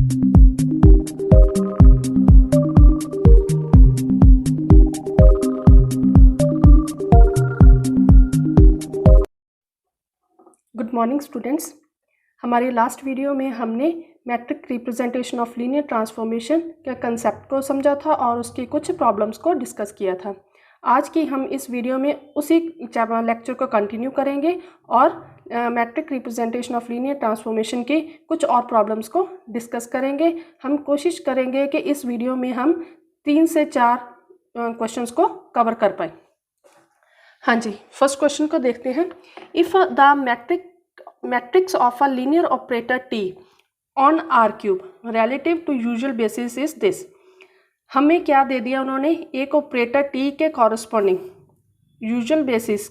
Good morning students. हमारी last video में हमने matrix representation of linear transformation के कंसेप्ट को समझा था और उसकी कुछ प्रॉब्लम्स को डिस्कस किया था। आज की हम इस वीडियो में उसी लेक्चर को कंटिन्यू करेंगे और matrix representation of linear transformation की कुछ और प्रॉब्लम्स को डिस्कस करेंगे। हम कोशिश करेंगे कि इस वीडियो में हम 3 से 4 क्वेश्चंस को कवर कर पाएँ। हाँ जी, फर्स्ट क्वेश्चन को देखते हैं। If the matrix of a linear operator T on R cube relative to usual basis is this. हमें क्या दे दिया उन्होंने, एक ऑपरेटर टी के कॉरस्पॉन्डिंग यूजुअल बेसिस,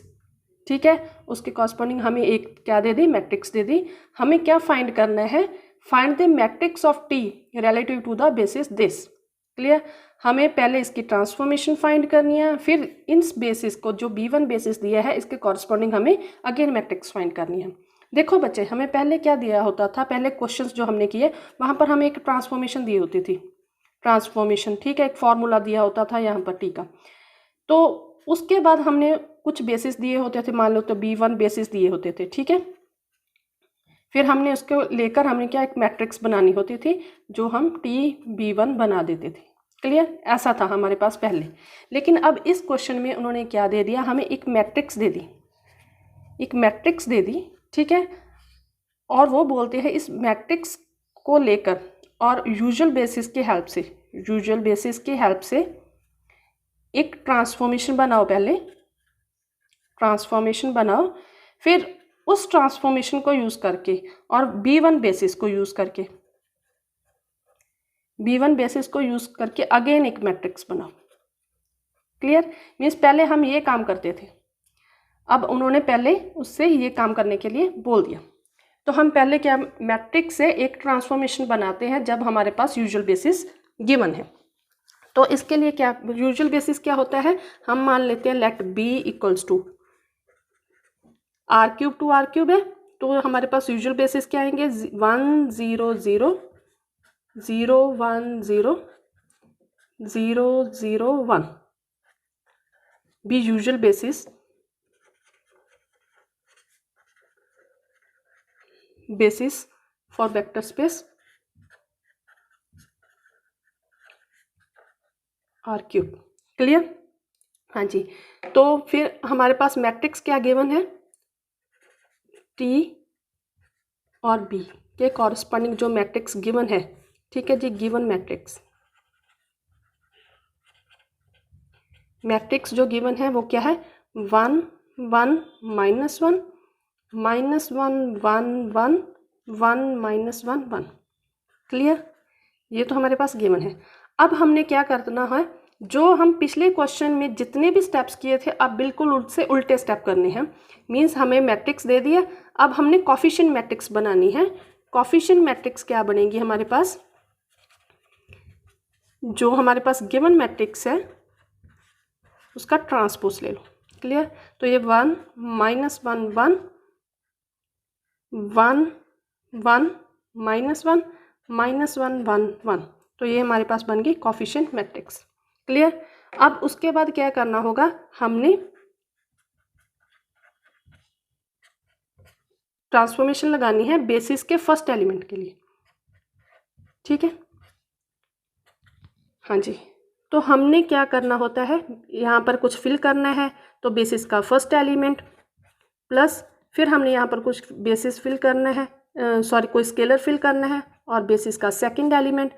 ठीक है, उसके कॉरस्पॉन्डिंग हमें एक क्या दे दी, मैट्रिक्स दे दी। हमें क्या फाइंड करना है, find the matrix of T relative to the basis this. Clear, हमें पहले इसकी ट्रांसफॉर्मेशन फाइंड करनी है, फिर इन बेसिस को जो B1 बेसिस दिया है इसके कॉरस्पॉन्डिंग हमें अगेन मैट्रिक्स फाइंड करनी है। देखो बच्चे, हमें पहले क्या दिया होता था, पहले क्वेश्चंस जो हमने किए वहाँ पर हमें एक ट्रांसफॉर्मेशन दी होती थी, ट्रांसफॉर्मेशन, ठीक है, एक फॉर्मूला दिया होता था यहाँ पर टी का। तो उसके बाद हमने कुछ बेसिस दिए होते थे, मान लो तो B1 बेसिस दिए होते थे, ठीक है। फिर हमने उसको लेकर हमने क्या, एक मैट्रिक्स बनानी होती थी जो हम TB1 बना देते थे। क्लियर, ऐसा था हमारे पास पहले। लेकिन अब इस क्वेश्चन में उन्होंने क्या दे दिया, हमें एक मैट्रिक्स दे दी, एक मैट्रिक्स दे दी, ठीक है। और वो बोलते हैं इस मैट्रिक्स को लेकर और यूजुअल बेसिस की हेल्प से, यूजुअल बेसिस की हेल्प से एक ट्रांसफॉर्मेशन बनाओ, पहले ट्रांसफॉर्मेशन बनाओ, फिर उस ट्रांसफॉर्मेशन को यूज़ करके और B1 बेसिस को यूज़ करके, B1 बेसिस को यूज़ करके अगेन एक मैट्रिक्स बनाओ। क्लियर, मीन्स पहले हम ये काम करते थे, अब उन्होंने पहले उससे ये काम करने के लिए बोल दिया। तो हम पहले क्या, मैट्रिक्स से एक ट्रांसफॉर्मेशन बनाते हैं जब हमारे पास यूजुअल बेसिस गिवन है। तो इसके लिए क्या, यूजुअल बेसिस क्या होता है, हम मान लेते हैं let B equals to R³ to R³ है, तो हमारे पास यूजुअल बेसिस क्या आएंगे, 1 0 0 0 1 0 0 0 1 be usual basis for vector space R³। Clear, हाँ जी। तो फिर हमारे पास मैट्रिक्स क्या गिवन है, T और B के कॉरस्पॉन्डिंग जो मैट्रिक्स गिवन है, ठीक है जी, गिवन मैट्रिक्स, मैट्रिक्स जो गिवन है वो क्या है, 1 1 -1 -1 1 1 1 1 -1 1। क्लियर, ये तो हमारे पास गिवन है। अब हमने क्या करना है, जो हम पिछले क्वेश्चन में जितने भी स्टेप्स किए थे अब बिल्कुल उससे उल्टे स्टेप करने हैं। मीन्स हमें मैट्रिक्स दे दिया, अब हमने कोफिशिएंट मैट्रिक्स बनानी है। कोफिशिएंट मैट्रिक्स क्या बनेगी हमारे पास, जो हमारे पास गिवन मैट्रिक्स है उसका ट्रांसपोज ले लो। क्लियर, तो ये 1 -1 1 1 1 -1 -1 1 1, तो ये हमारे पास बन गई कोफिशिएंट मैट्रिक्स। क्लियर, अब उसके बाद क्या करना होगा, हमने ट्रांसफॉर्मेशन लगानी है बेसिस के फर्स्ट एलिमेंट के लिए, ठीक है। हाँ जी, तो हमने क्या करना होता है, यहाँ पर कुछ फिल करना है, तो बेसिस का फर्स्ट एलिमेंट प्लस फिर हमने यहाँ पर कुछ बेसिस फिल करना है, सॉरी कोई स्केलर फिल करना है और बेसिस का सेकंड एलिमेंट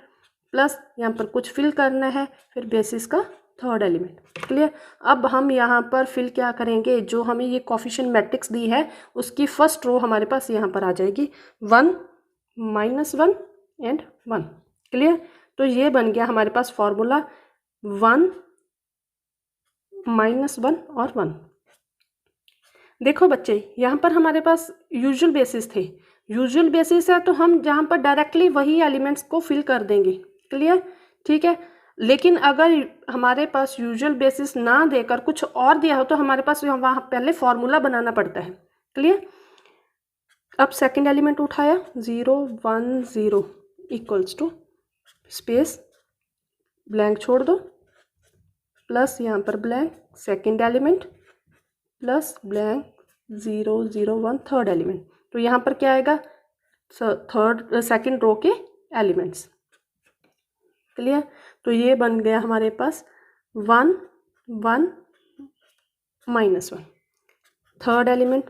प्लस यहाँ पर कुछ फिल करना है, फिर बेसिस का थर्ड एलिमेंट। क्लियर, अब हम यहाँ पर फिल क्या करेंगे, जो हमें ये कोफिशिएंट मैट्रिक्स दी है उसकी फर्स्ट रो हमारे पास यहाँ पर आ जाएगी 1 -1 एंड 1। क्लियर, तो ये बन गया हमारे पास फॉर्मूला 1 -1 और 1। देखो बच्चे, यहाँ पर हमारे पास यूजुअल बेसिस थे, यूजुअल बेसिस है तो हम जहाँ पर डायरेक्टली वही एलिमेंट्स को फिल कर देंगे। क्लियर, ठीक है। लेकिन अगर हमारे पास यूजुअल बेसिस ना देकर कुछ और दिया हो तो हमारे पास वहाँ पहले फॉर्मूला बनाना पड़ता है। क्लियर, अब सेकंड एलिमेंट उठाया 0 1 0, इक्वल्स टू स्पेस ब्लैंक छोड़ दो प्लस यहाँ पर blank second element plus blank 0 0 1 third element. तो यहाँ पर क्या आएगा, सेकेंड रो के एलिमेंट्स। क्लियर। तो ये बन गया हमारे पास 1 1 -1। थर्ड एलिमेंट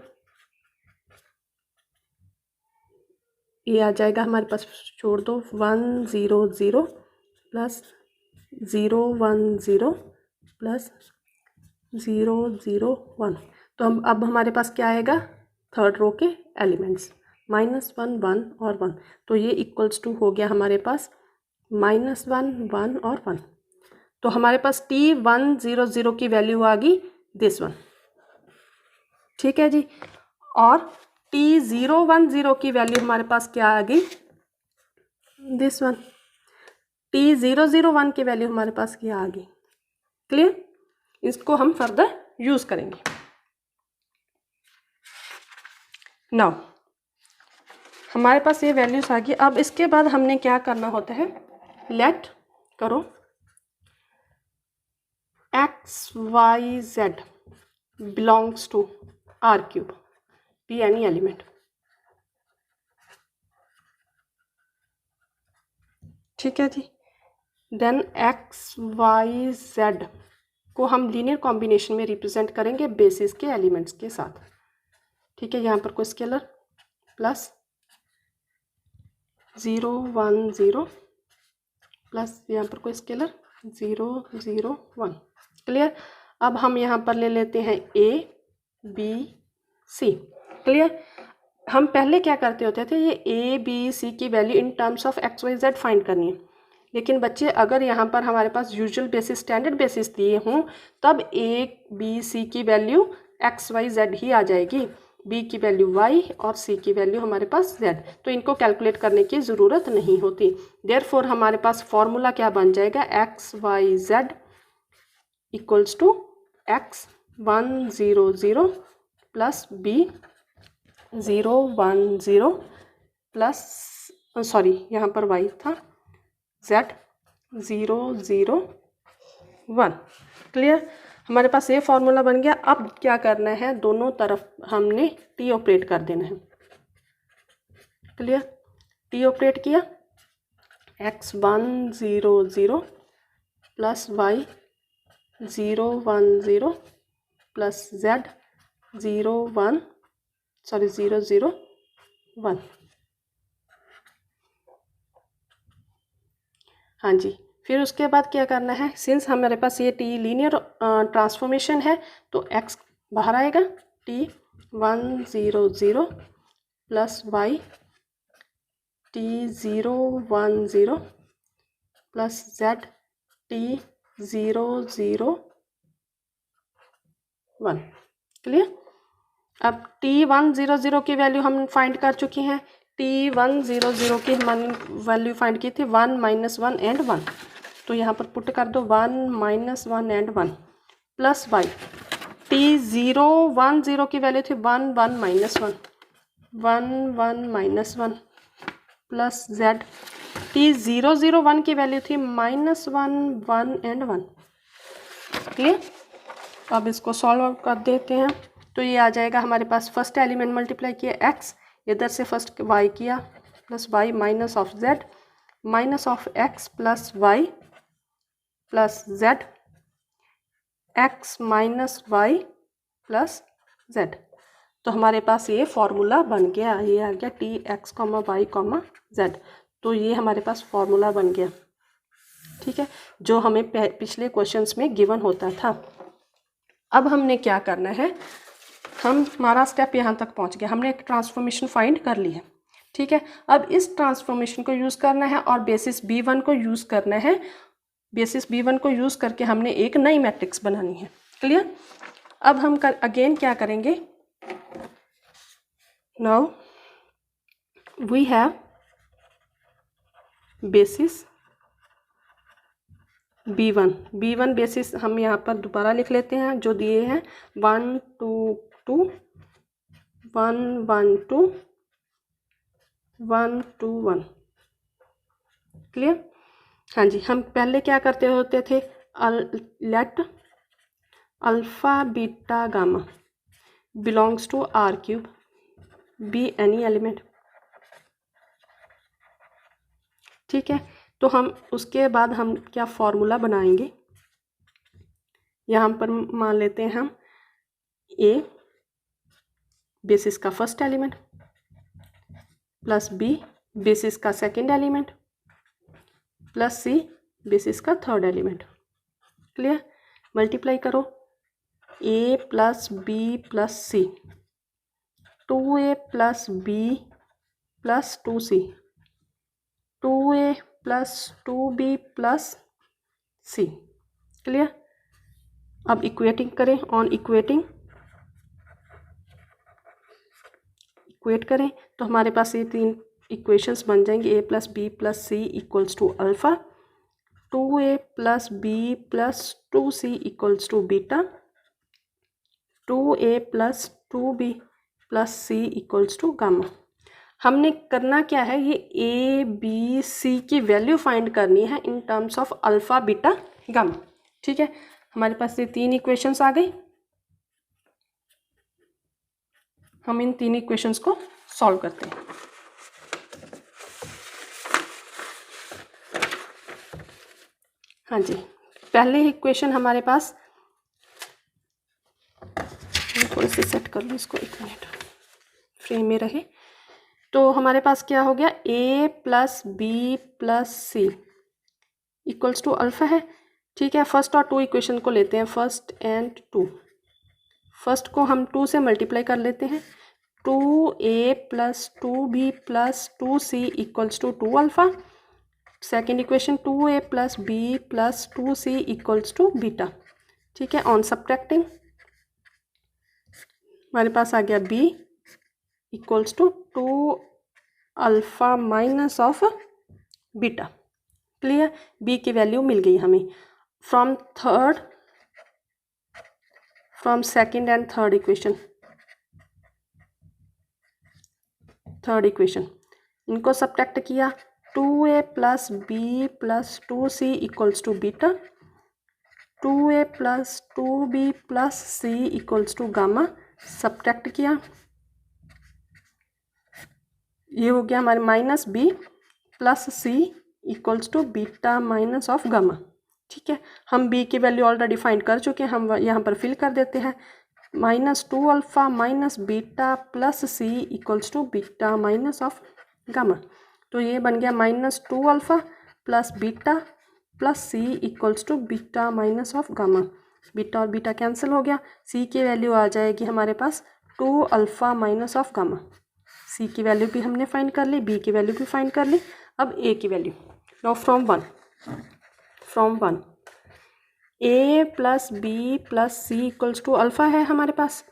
ये आ जाएगा हमारे पास, छोड़ दो 1 0 0 प्लस 0 1 0 प्लस 0 0 1। तो हम अब हमारे पास क्या आएगा, थर्ड रो के एलिमेंट्स -1 1 और 1। तो ये इक्वल्स टू हो गया हमारे पास -1 1 और 1। तो हमारे पास T1 0 0 की वैल्यू आ गई दिस वन। ठीक है जी। और T0 1 0 की वैल्यू हमारे पास क्या आ गई, दिस वन। T0 0 1 की वैल्यू हमारे पास क्या आ गई। क्लियर। इसको हम फर्दर यूज करेंगे। नाउ हमारे पास ये वैल्यूज आ गई। अब इसके बाद हमने क्या करना होता है, लेट करो x y z belongs to R³ be any element। ठीक है जी। देन x y z को हम लीनियर कॉम्बिनेशन में रिप्रेजेंट करेंगे बेसिस के एलिमेंट्स के साथ। ठीक है। यहाँ पर कोई स्केलर प्लस 0 1 0 प्लस यहाँ पर कोई स्केलर 0 0 1। क्लियर। अब हम यहाँ पर ले लेते हैं A B C। क्लियर। हम पहले क्या करते होते थे, ये A B C की value in terms of x y z find करनी है। लेकिन बच्चे अगर यहाँ पर हमारे पास यूजुअल बेसिस स्टैंडर्ड बेसिस दिए हों तब A B C की वैल्यू x y z ही आ जाएगी, B की वैल्यू y और C की वैल्यू हमारे पास z। तो इनको कैलकुलेट करने की ज़रूरत नहीं होती। देयरफॉर हमारे पास फॉर्मूला क्या बन जाएगा, x y z equals to x 1 0 0 plus b 0 1 0 plus sorry यहाँ पर y था z 0 0 1। क्लियर। हमारे पास ये फॉर्मूला बन गया। अब क्या करना है, दोनों तरफ हमने t ऑपरेट कर देना है। क्लियर। t ऑपरेट किया x 1 0 0 plus y 0 1 0 plus z 0 1 sorry 0 0 1। हाँ जी। फिर उसके बाद क्या करना है, सिंस हमारे पास ये t लीनियर ट्रांसफॉर्मेशन है तो x बाहर आएगा, t 1 0 0 plus y t 0 1 0 plus z t 0 0 1। Clear. अब T1 0 0 की वैल्यू हम फाइंड कर चुकी हैं। T1 0 0 की हमने वैल्यू फाइंड की थी 1 -1 एंड 1। तो यहाँ पर पुट कर दो 1 -1 एंड 1 प्लस y T0 1 0 की वैल्यू थी 1 1 -1 1 1 -1 प्लस z T0 0 1 की वैल्यू थी -1 1 एंड 1। क्लियर। अब इसको सॉल्व कर देते हैं। तो ये आ जाएगा हमारे पास, फर्स्ट एलिमेंट मल्टीप्लाई किया x, इधर से फर्स्ट y किया plus y minus of z minus of x plus y plus z x minus y plus z। तो हमारे पास ये फॉर्मूला बन गया। ये आ गया T x comma y comma z। तो ये हमारे पास फॉर्मूला बन गया। ठीक है, जो हमें पिछले क्वेश्चंस में गिवन होता था। अब हमने क्या करना है, हमारा स्टेप यहाँ तक पहुँच गया, हमने एक ट्रांसफॉर्मेशन फाइंड कर ली है। ठीक है, अब इस ट्रांसफॉर्मेशन को यूज़ करना है और बेसिस B1 को यूज़ करना है। बेसिस B1 को यूज़ करके हमने एक नई मैट्रिक्स बनानी है। क्लियर। अब हम अगेन क्या करेंगे, now we have basis B1 basis हम यहाँ पर दोबारा लिख लेते हैं जो दिए हैं 1 2 2 1 1 2 1 2 1। क्लियर। हाँ जी, हम पहले क्या करते होते थे, let alpha beta gamma belongs to R cube be any element. ठीक है, तो हम उसके बाद हम क्या फॉर्मूला बनाएंगे, यहाँ पर मान लेते हैं हम ए बेसिस का first element plus B basis का second element plus C basis का थर्ड एलिमेंट। क्लियर। मल्टीप्लाई करो, A plus B plus C, 2a plus B plus 2c, 2a plus 2b plus C. Clear. अब equating करें, on equating equate करें तो हमारे पास ये तीन इक्वेशंस बन जाएंगे, A plus B plus C equals to alpha, 2a plus B plus 2c equals to beta, 2a plus 2b plus C equals to gamma. हमने करना क्या है, ये ए बी सी की वैल्यू फाइंड करनी है in terms of alpha beta gamma. ठीक है, हमारे पास ये तीन इक्वेशंस आ गई, हम इन तीन इक्वेशंस को सॉल्व करते हैं। हाँ जी, पहले इक्वेशन हमारे पास, थोड़े से सेट कर लो इसको, एक मिनट फ्रेम में रहे। तो हमारे पास क्या हो गया, A plus B plus C equals to alpha है। ठीक है, फर्स्ट और टू इक्वेशन को लेते हैं, फर्स्ट एंड टू। फर्स्ट को हम 2 से मल्टीप्लाई कर लेते हैं, 2a plus 2b plus 2c equals to 2 alpha. Second equation 2a plus b plus 2c equals to beta. ठीक है, ऑन सब्ट्रैक्टिंग हमारे पास आ गया b equals to 2 alpha minus of beta. Clear, b की वैल्यू मिल गई हमें from second and third equation इनको सब्ट्रैक्ट किया, 2a plus B plus 2c equals to beta, 2a plus 2b plus c equals to gamma, subtract किया, ये हो गया हमारे minus b plus c equals to beta minus of gamma. ठीक है, हम b की वैल्यू ऑलरेडी फाइंड कर चुके हैं, हम यहाँ पर फिल कर देते हैं, -2 alpha minus beta plus c equals to beta minus of gamma. तो ये बन गया -2 alpha plus beta plus c equals to beta minus of gamma. Beta और बीटा कैंसिल हो गया, c की वैल्यू आ जाएगी हमारे पास 2 alpha minus of gamma. c की वैल्यू भी हमने फाइंड कर ली, b की वैल्यू भी फाइंड कर ली। अब a की value, now from one a plus B plus C equals to alpha है हमारे पास,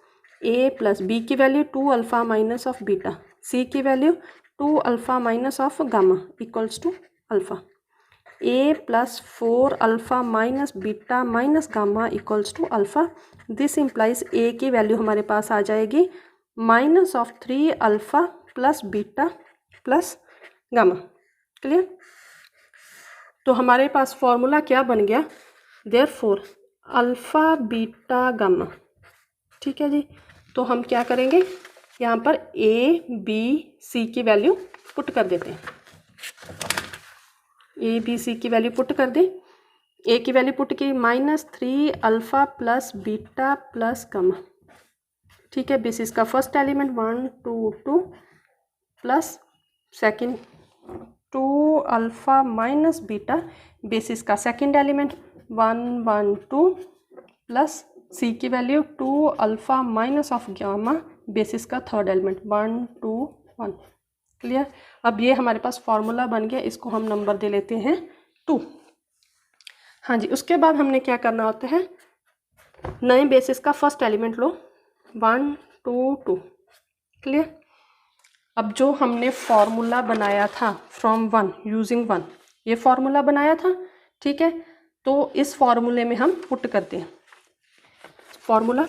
a प्लस बी की value 2 alpha minus of beta, c की value 2 alpha minus of gamma equals to alpha, a plus 4 alpha minus beta minus gamma equals to alpha. This implies a की value हमारे पास आ जाएगी -3 alpha plus beta plus gamma. Clear. तो हमारे पास formula क्या बन गया, देयरफॉर अल्फ़ा बीटा गामा। ठीक है जी, तो हम क्या करेंगे, यहाँ पर a b c की वैल्यू पुट कर देते हैं, a b c की वैल्यू पुट कर दें। a की वैल्यू पुट की -3 alpha plus beta plus gamma. ठीक है, बेसिस का first element 1 2 2 plus second 2 alpha minus beta, basis का सेकेंड एलिमेंट 1 1 2 प्लस c की value 2 alpha minus of gamma, basis का थर्ड एलिमेंट 1 2 1। क्लियर। अब ये हमारे पास फॉर्मूला बन गया, इसको हम नंबर दे लेते हैं 2। हाँ जी, उसके बाद हमने क्या करना होता है, नए बेसिस का फर्स्ट एलिमेंट लो 1 2 2। क्लियर। अब जो हमने फॉर्मूला बनाया था फ्रॉम 1 यूजिंग 1, ये फॉर्मूला बनाया था। ठीक है, तो इस फॉर्मूले में हम पुट करते हैं, फॉर्मूला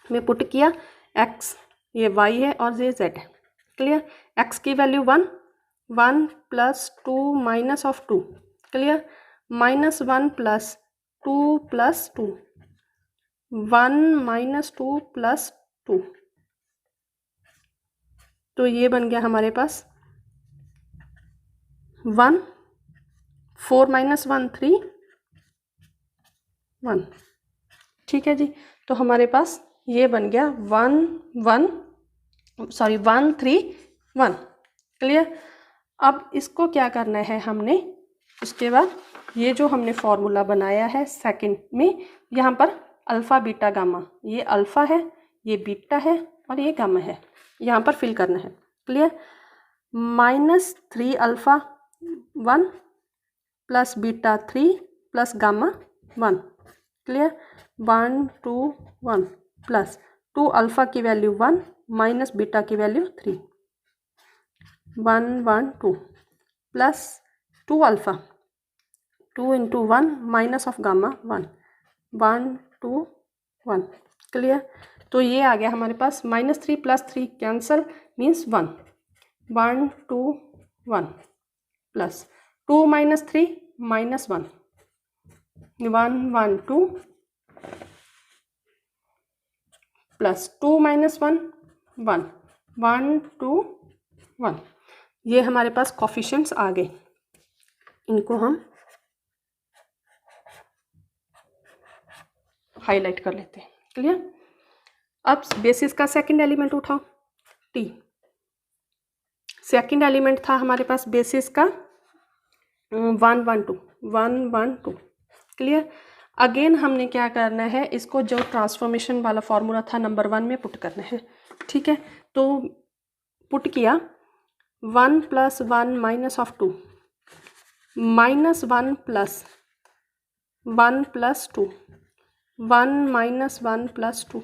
में पुट किया, x ये y है और ये z है। क्लियर। x की value 1, 1 plus 2 minus of 2, clear, minus 1 plus 2 plus 2, 1 minus 2 plus 2, तो ये बन गया हमारे पास 1, 4 माइनस 1 3, 1, ठीक है जी। तो हमारे पास ये बन गया 1 3 1, क्लियर। अब इसको क्या करना है हमने, उसके बाद ये जो हमने फॉर्मूला बनाया है सेकंड में, यहाँ पर अल्फ़ा बीटा गामा, ये अल्फ़ा है, ये बीटा है और ये गामा है, यहाँ पर फिल करना है, clear. -3 alpha 1 plus beta 3 plus gamma 1, clear. 1 2 1 plus 2 alpha की वैल्यू 1 माइनस बीटा की value 3, 1 1 2 plus 2 alpha, 2 into 1 minus of gamma 1, 1 2 1, clear. तो ये आ गया हमारे पास -3 plus 3 cancel means 1, 1 2 1 plus 2 minus 3 minus 1, 1 1 2 plus 2 minus 1 1, 1 2 1। ये हमारे पास कोफिशिएंट्स आ गए, इनको हम हाईलाइट कर लेते हैं, क्लियर। अब बेसिस का सेकंड एलिमेंट उठाओ, टी। सेकंड एलिमेंट था हमारे पास बेसिस का 1 1 2, 1 1 2, क्लियर। अगेन हमने क्या करना है, इसको जो ट्रांसफॉर्मेशन वाला फॉर्मूला था नंबर 1 में पुट करना है, ठीक है। तो पुट किया 1 plus 1 minus of 2 minus 1 plus 1 plus 2, 1 minus 1 plus 2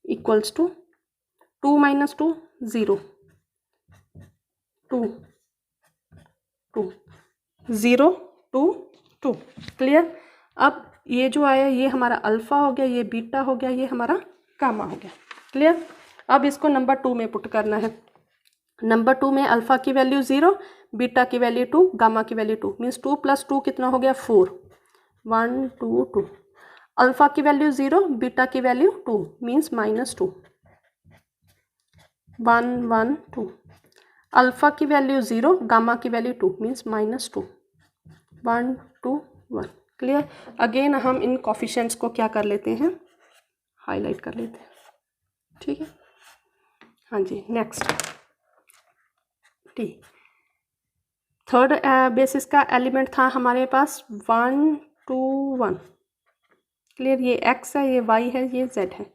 equals to 2 minus 2 0, 2 2 0 2 2, clear. अब ये जो आया ये हमारा अल्फ़ा हो गया, ये बीटा हो गया, ये हमारा गामा हो गया, क्लियर। अब इसको नंबर 2 में पुट करना है। नंबर 2 में अल्फ़ा की वैल्यू 0, बीटा की वैल्यू 2, गामा की वैल्यू 2, मीन्स 2 प्लस 2 कितना हो गया 4, 1 2 2। अल्फ़ा की वैल्यू 0, बीटा की वैल्यू 2 मीन्स -2, 1 1 2। अल्फ़ा की वैल्यू 0, गामा की वैल्यू 2 मीन्स -2, 1 2 1, क्लियर। अगेन हम इन कोफिशिएंट्स को क्या कर लेते हैं, हाईलाइट कर लेते हैं, ठीक है। हाँ जी, नेक्स्ट टी। थर्ड बेसिस का एलिमेंट था हमारे पास 1 2 1, क्लियर। ये x है, ये y है, ये z है,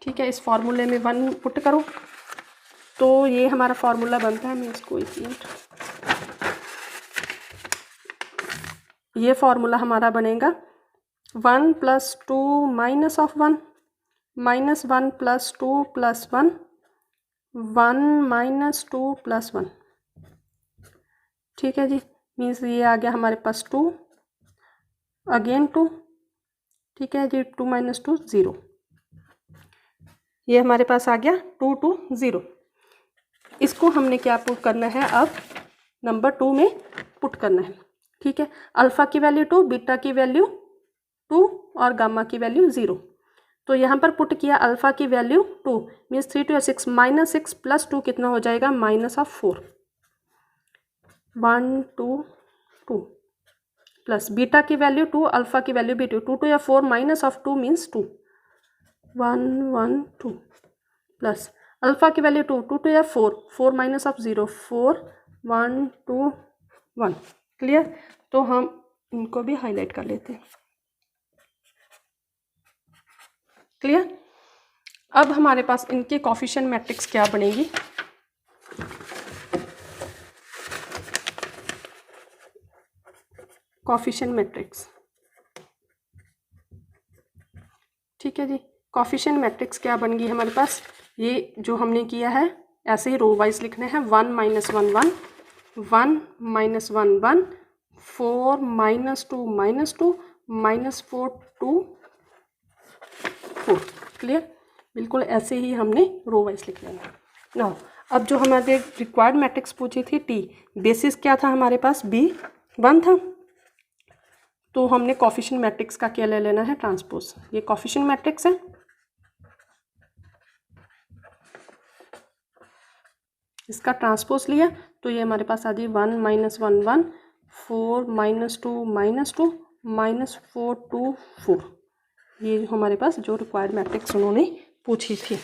ठीक है। इस फॉर्मूले में 1 पुट करो तो ये हमारा फॉर्मूला बनता है मीन्स कोएफिशिएंट, ये फॉर्मूला हमारा बनेगा 1 plus 2 minus of 1 minus 1 plus 2 plus 1, 1 minus 2 plus 1, ठीक है जी। मीन्स ये आ गया हमारे पास 2 अगेन 2, ठीक है जी। 2 माइनस 2 0, ये हमारे पास आ गया 2 2 0। इसको हमने क्या पुट करना है, अब नंबर 2 में पुट करना है, ठीक है। अल्फ़ा की वैल्यू 2, बीटा की वैल्यू 2 और गामा की वैल्यू 0। तो यहाँ पर पुट किया अल्फ़ा की वैल्यू 2 मीन्स 3 2 6, -6 प्लस 2 कितना हो जाएगा -4, 1 2 2 प्लस बीटा की वैल्यू 2, अल्फ़ा की वैल्यू भी 2, 2 2 या 4 minus of 2 means 2, 1 1 2 plus alpha की वैल्यू 2, 2 2 या 4, 4 माइनस ऑफ 0, 4 1 2 1, क्लियर। तो हम इनको भी हाईलाइट कर लेते हैं, क्लियर। अब हमारे पास इनके कोफिशिएंट मैट्रिक्स क्या बनेगी, कोफिशिएंट मैट्रिक्स, ठीक है जी। कोफिशिएंट मैट्रिक्स क्या बन गई हमारे पास, ये जो हमने किया है ऐसे ही रो वाइज लिखना है, 1 -1 1 1 -1 1, 4 -2 -2 -4 2 4, क्लियर। बिल्कुल ऐसे ही हमने रो वाइज लिख लेना। नाउ अब जो हमारे रिक्वायर्ड मैट्रिक्स पूछी थी टी, बेसिस क्या था हमारे पास, B1 था, तो हमने कोफिशिएंट मैट्रिक्स का क्या ले लेना है, ट्रांसपोज। ये कोफिशिएंट मैट्रिक्स है, इसका ट्रांसपोज लिया तो ये हमारे पास आ गई 1 -1 1, 4 -2 -4 2 4। ये हमारे पास जो रिक्वायर्ड मैट्रिक्स उन्होंने पूछी थी।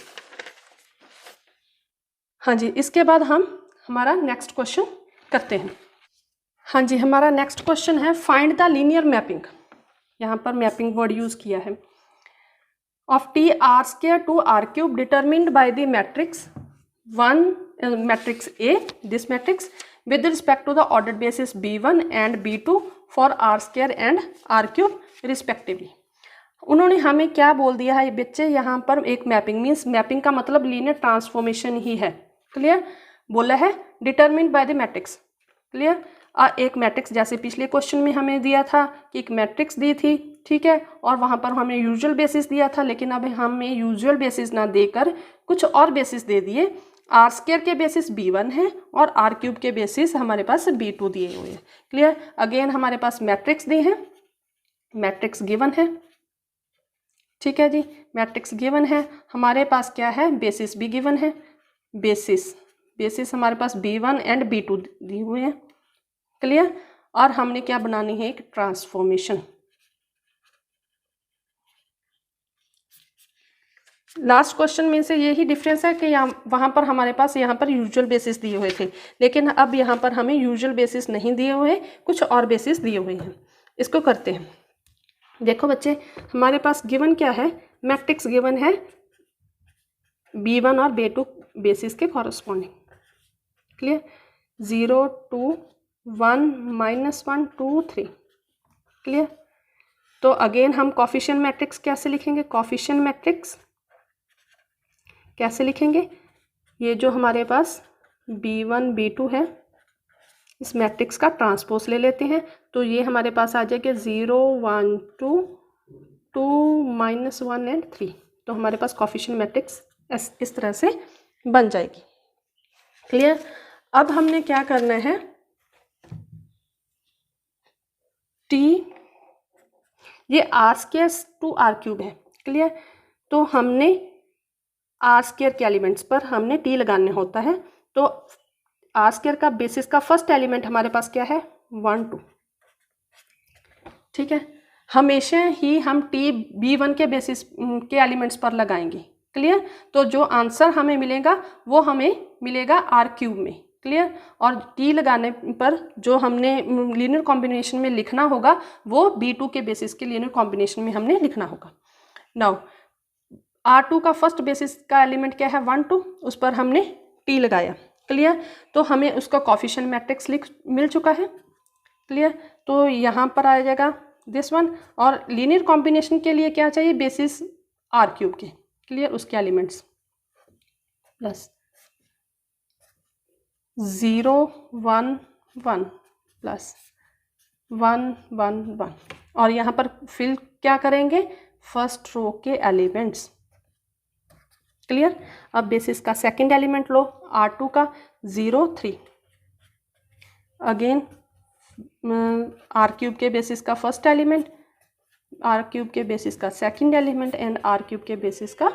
हाँ जी, इसके बाद हम हमारा नेक्स्ट क्वेश्चन करते हैं। हाँ जी, हमारा नेक्स्ट क्वेश्चन है फाइंड द लीनियर मैपिंग। यहाँ पर मैपिंग वर्ड यूज किया है। Of T r² to r³ determined by the matrix 1 matrix A, this matrix with respect to the ordered basis B1 and B2 for r² and r³ respectively। उन्होंने हमें क्या बोल दिया है बच्चे, यहाँ पर एक मैपिंग, मीन्स मैपिंग का मतलब लीनियर ट्रांसफॉर्मेशन ही है। क्लियर, बोला है determined by the matrix. Clear, एक मैट्रिक्स जैसे पिछले क्वेश्चन में हमें दिया था कि एक मैट्रिक्स दी थी, ठीक है, और वहाँ पर हमें यूजुअल बेसिस दिया था, लेकिन अब हमें यूजुअल बेसिस ना देकर कुछ और बेसिस दे दिए। r² के बेसिस B1 है और r³ के बेसिस हमारे पास B2 दिए हुए हैं। क्लियर, अगेन हमारे पास मैट्रिक्स दी है, मैट्रिक्स गिवन है, ठीक है जी, मैट्रिक्स गिवन है। हमारे पास क्या है, बेसिस भी गिवन है, बेसिस हमारे पास B1 एंड B2 दिए हुए हैं। क्लियर, और हमने क्या बनानी है, एक ट्रांसफॉर्मेशन। लास्ट क्वेश्चन में से यही डिफरेंस है कि वहाँ पर हमारे पास यहाँ पर यूजुअल बेसिस दिए हुए थे, लेकिन अब यहाँ पर हमें यूजुअल बेसिस नहीं दिए हुए, कुछ और बेसिस दिए हुए हैं। इसको करते हैं। देखो बच्चे, हमारे पास गिवन क्या है, मैट्रिक्स गिवन है B1 और B2 बेसिस के कॉरस्पॉन्डिंग। क्लियर, 0 2 1 -1 2 3। क्लियर, तो अगेन हम कोफिशिएंट मैट्रिक्स कैसे लिखेंगे, कोफिशिएंट मैट्रिक्स कैसे लिखेंगे, ये जो हमारे पास B1 B2 है, इस मैट्रिक्स का ट्रांसपोज ले लेते हैं, तो ये हमारे पास आ जाएगा 0 1 2 2 -1 एंड 3। तो हमारे पास कोफिशिएंट मैट्रिक्स इस तरह से बन जाएगी। क्लियर, अब हमने क्या करना है, टी, ये r² टू r³ है। क्लियर, तो हमने r² के एलिमेंट्स पर हमने टी लगाने होता है, तो r² का बेसिस का फर्स्ट एलिमेंट हमारे पास क्या है, 1 2। ठीक है, हमेशा ही हम टी B1 के बेसिस के एलिमेंट्स पर लगाएंगे। क्लियर, तो जो आंसर हमें मिलेगा वो हमें मिलेगा r³ में। क्लियर, और टी लगाने पर जो हमने लीनियर कॉम्बिनेशन में लिखना होगा वो B2 के बेसिस के लीनियर कॉम्बिनेशन में हमने लिखना होगा। नाउ R2 का फर्स्ट बेसिस का एलिमेंट क्या है, 1 2, उस पर हमने टी लगाया। क्लियर, तो हमें उसका कोफिशिएंट मैट्रिक्स मिल चुका है। क्लियर, तो यहाँ पर आ जाएगा दिस वन, और लीनियर कॉम्बिनेशन के लिए क्या चाहिए, बेसिस r³ के। क्लियर, उसके एलिमेंट्स प्लस 0 1 1 प्लस 1 1 1, और यहाँ पर फिल क्या करेंगे, फर्स्ट रो के एलिमेंट्स। क्लियर, अब बेसिस का सेकंड एलिमेंट लो, R2 का 0 3, अगेन r³ के बेसिस का फर्स्ट एलिमेंट, r³ के बेसिस का सेकंड एलिमेंट एंड r³ के बेसिस का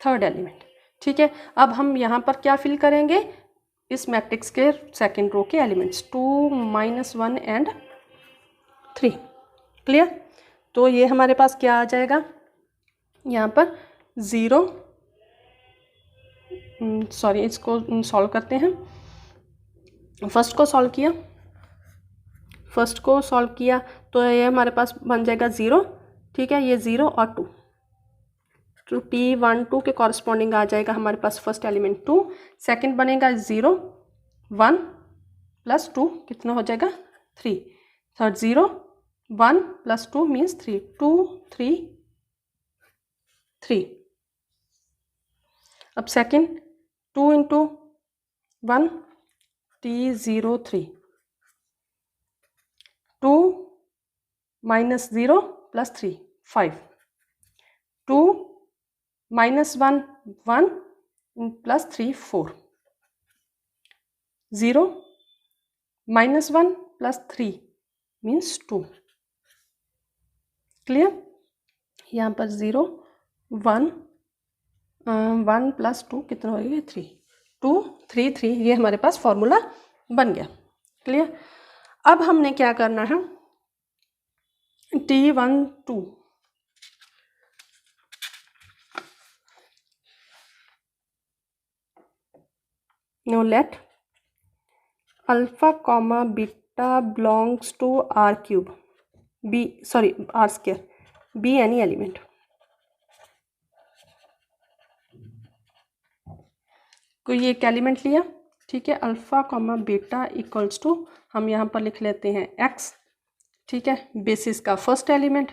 थर्ड एलिमेंट। ठीक है, अब हम यहाँ पर क्या फिल करेंगे, इस मैट्रिक्स के सेकंड रो के एलिमेंट्स 2 -1 एंड 3। क्लियर, तो ये हमारे पास क्या आ जाएगा, यहाँ पर 0, सॉरी इसको सॉल्व करते हैं। फर्स्ट को सॉल्व किया तो ये हमारे पास बन जाएगा 0। ठीक है, ये 0 और 2, तो T1 2 के कॉरस्पॉन्डिंग आ जाएगा हमारे पास फर्स्ट एलिमेंट 2, सेकंड बनेगा 0 1 प्लस 2 कितना हो जाएगा 3, थर्ड 0 1 प्लस 2 मीन्स 3, 2 3 3। अब second 2 into 1 T0 3, 2 -0 plus 3 5, 2 -1 1 plus 3 4। 0 -1 + 3 means 2। Clear? यहाँ पर 0 1 1 + 2 कितना हो गया 3 2 3 3, ये हमारे पास फॉर्मूला बन गया। क्लियर? अब हमने क्या करना है, T12 now let alpha comma beta belongs to R cube R square be any element। कोई एक एलिमेंट लिया, ठीक है, alpha comma beta equals to, हम यहाँ पर लिख लेते हैं x, ठीक है, बेसिस का first element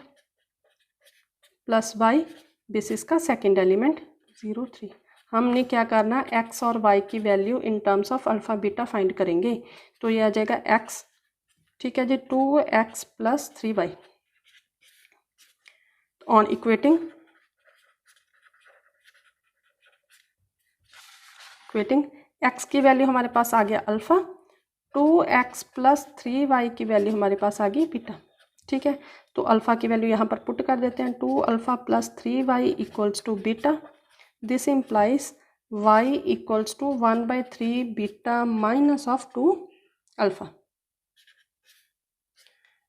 plus y basis का सेकंड एलिमेंट 0 3। हमने क्या करना, x और y की value in terms of alpha beta find करेंगे। तो ये आ जाएगा x, ठीक है जी, 2x + 3y on equating x की वैल्यू हमारे पास आ गया अल्फा, 2x + 3y की वैल्यू हमारे पास आ गई बीटा। ठीक है, तो अल्फा की वैल्यू यहाँ पर पुट कर देते हैं, 2α + 3y = beta. This implies y = 1/3 beta -2 alpha.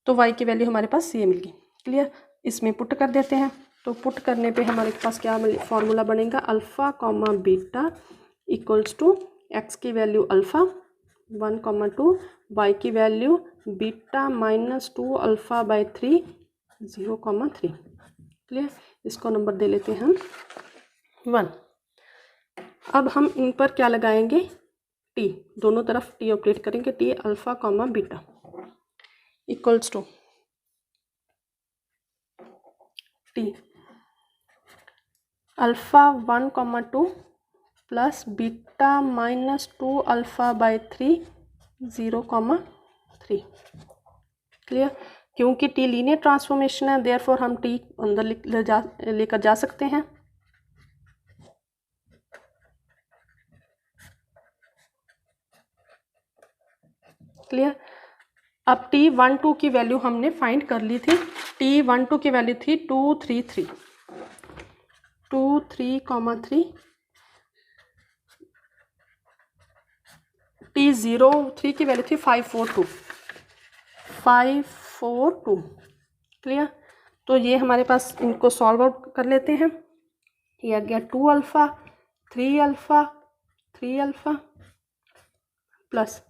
तो y की वैल्यू हमारे पास ये मिल गई। क्लियर? इसमें पुट कर देते हैं, तो पुट करने पे हमारे पास क्या फॉर्मूला बनेगा, अल्फा कॉमा बीटा = x की वैल्यू अल्फा 1,2, y की वैल्यू बीटा -2 अल्फा/3 0,3। क्लियर? इसको नंबर दे लेते हैं हम 1। अब हम इन पर क्या लगाएंगे, t, दोनों तरफ t ऑपरेट करेंगे, t alpha comma beta = t alpha 1,2 plus beta -2 अल्फा/3 0,3। Clear? क्योंकि t लीनियर ट्रांसफॉर्मेशन है, देयरफॉर हम t अंदर लेकर जा सकते हैं। क्लियर? अब T12 की वैल्यू हमने फाइंड कर ली थी। T12 की वैल्यू थी 233 23,3। T03 की वैल्यू थी 542। क्लियर? तो ये हमारे पास, इनको सॉल्व आउट कर लेते हैं। ये आ गया 2α 3α 3α plus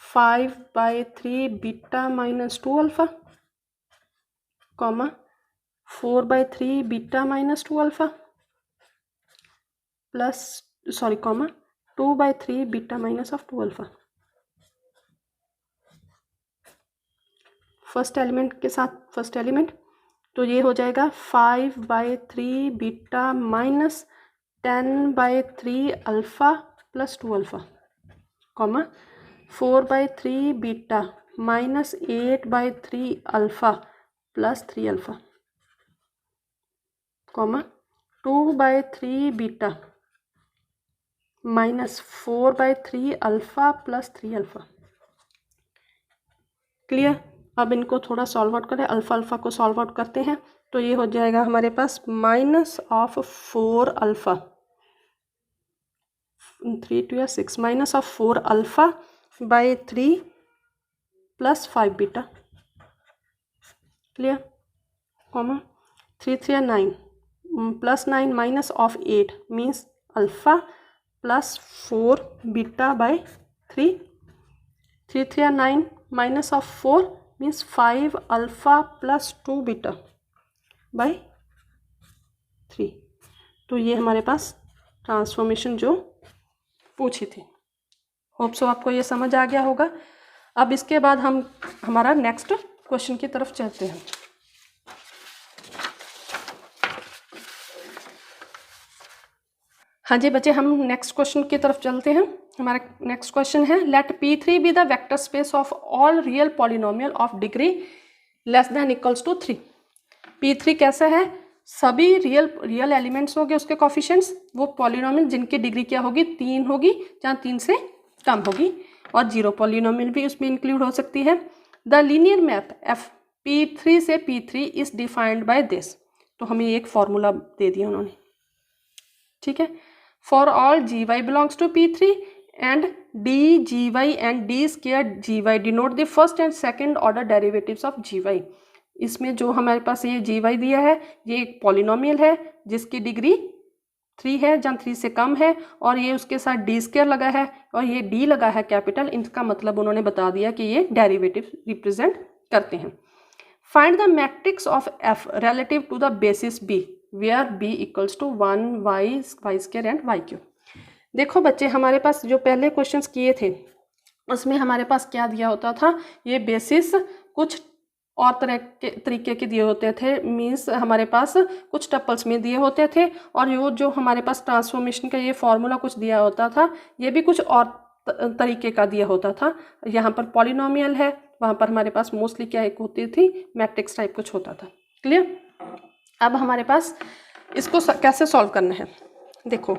5/3 beta -2 alpha comma 4/3 beta -2 alpha plus comma 2/3 beta -2 alpha. First element के साथ फर्स्ट एलिमेंट, तो ये हो जाएगा 5/3 beta -10/3 alpha plus 2 alpha comma 4/3 beta -8/3 alpha plus 3 alpha comma 2/3 beta -4/3 alpha plus 3 alpha. Clear? अब इनको थोड़ा सॉल्व आउट करें, अल्फा को सॉल्व आउट करते हैं, तो ये हो जाएगा हमारे पास -4 अल्फा 3 2 6 -4 अल्फा/3 plus 5 beta. Clear? Comma 3 3 9 plus 9 -8 means alpha plus 4 बीटा/3। 3 3 9 -4 मीन्स 5 अल्फा प्लस 2 बीटा/3। तो ये हमारे पास ट्रांसफॉर्मेशन जो पूछी थी। होप सो आपको ये समझ आ गया होगा। अब इसके बाद हम हमारा नेक्स्ट क्वेश्चन की तरफ चलते हैं। हाँ जी बच्चे, हम नेक्स्ट क्वेश्चन की तरफ चलते हैं। हमारा नेक्स्ट क्वेश्चन है, let P3 be the vector space of all real polynomial of degree <= 3। P3 कैसा है, सभी रियल एलिमेंट्स होंगे, उसके कोफिशिएंट्स, वो पॉलिनोमियल जिनकी डिग्री क्या होगी 3 होगी, जहाँ 3 से कम होगी, और जीरो पॉलिनोमियल भी उसमें इंक्लूड हो सकती है। The linear map F P3 से P3 is defined by this, तो हमें एक फॉर्मूला दे दिया उन्होंने, ठीक है। For all GY belongs to P3 and DGY and D square GY denote the first and second order derivatives of GY। इसमें जो हमारे पास ये GY दिया है ये एक पॉलिनोमियल है जिसकी डिग्री 3 है जहाँ 3 से कम है, और ये उसके साथ D स्क्वायर लगा है और ये D लगा है कैपिटल। इनका मतलब उन्होंने बता दिया कि ये डेरिवेटिव रिप्रेजेंट करते हैं। Find the matrix of F relative to the basis B where B equals to 1 y square and y cube। देखो बच्चे, हमारे पास जो पहले क्वेश्चंस किए थे उसमें हमारे पास क्या दिया होता था, ये बेसिस कुछ और तरह के तरीके के दिए होते थे, मीन्स हमारे पास कुछ टपल्स में दिए होते थे, और जो हमारे पास ट्रांसफॉर्मेशन का ये फॉर्मूला कुछ दिया होता था ये भी कुछ और तरीके का दिया होता था। यहाँ पर पॉलिनोमियल है, वहाँ पर हमारे पास मोस्टली क्या एक होती थी, मैट्रिक्स टाइप कुछ होता था। क्लियर। अब हमारे पास इसको कैसे सॉल्व करना है, देखो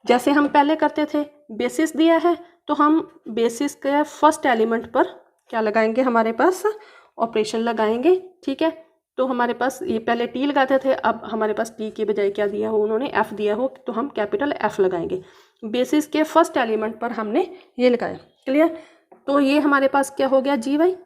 जैसे हम पहले करते थे, बेसिस दिया है तो हम बेसिस के फर्स्ट एलिमेंट पर क्या लगाएंगे, हमारे पास ऑपरेशन लगाएंगे, ठीक है। तो हमारे पास ये पहले टी लगाते थे, अब हमारे पास टी के बजाय क्या दिया हो उन्होंने, एफ दिया हो, तो हम कैपिटल एफ लगाएंगे। बेसिस के फर्स्ट एलिमेंट पर हमने ये लगाया। क्लियर। तो ये हमारे पास क्या हो गया, GY।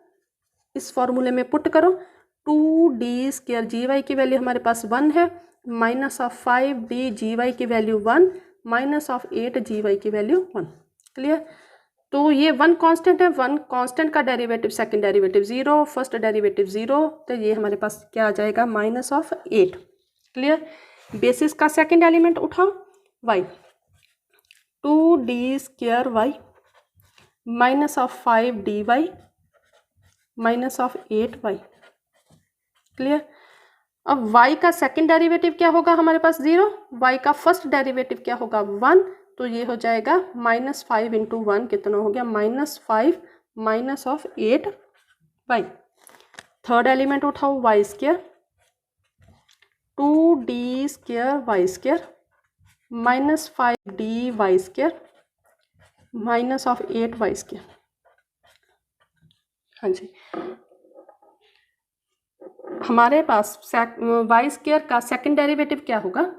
इस फॉर्मूले में पुट करो, 2D स्क्वायर GY की वैल्यू हमारे पास 1 है, माइनस ऑफ 5D GY की वैल्यू 1, माइनस ऑफ 8 GY की वैल्यू 1। क्लियर। तो ये 1 कांस्टेंट है, 1 कांस्टेंट का derivative second derivative 0, first derivative 0, तो ये हमारे पास क्या आ जाएगा, माइनस ऑफ 8। क्लियर। बेसिस का सेकंड एलिमेंट उठाओ, y, 2D square y minus of 5dy minus of 8y। Clear. अब y का सेकंड डेरिवेटिव क्या होगा हमारे पास 0, y का फर्स्ट डेरिवेटिव क्या होगा 1, तो ये हो जाएगा -5 इंटू 1 कितना हो गया, -5 minus of 8y। Third element उठाओ, y square, 2D square y square minus 5dy square minus of 8y square. हाँ जी, हमारे पास y स्क्वायर का सेकंड डेरिवेटिव क्या होगा,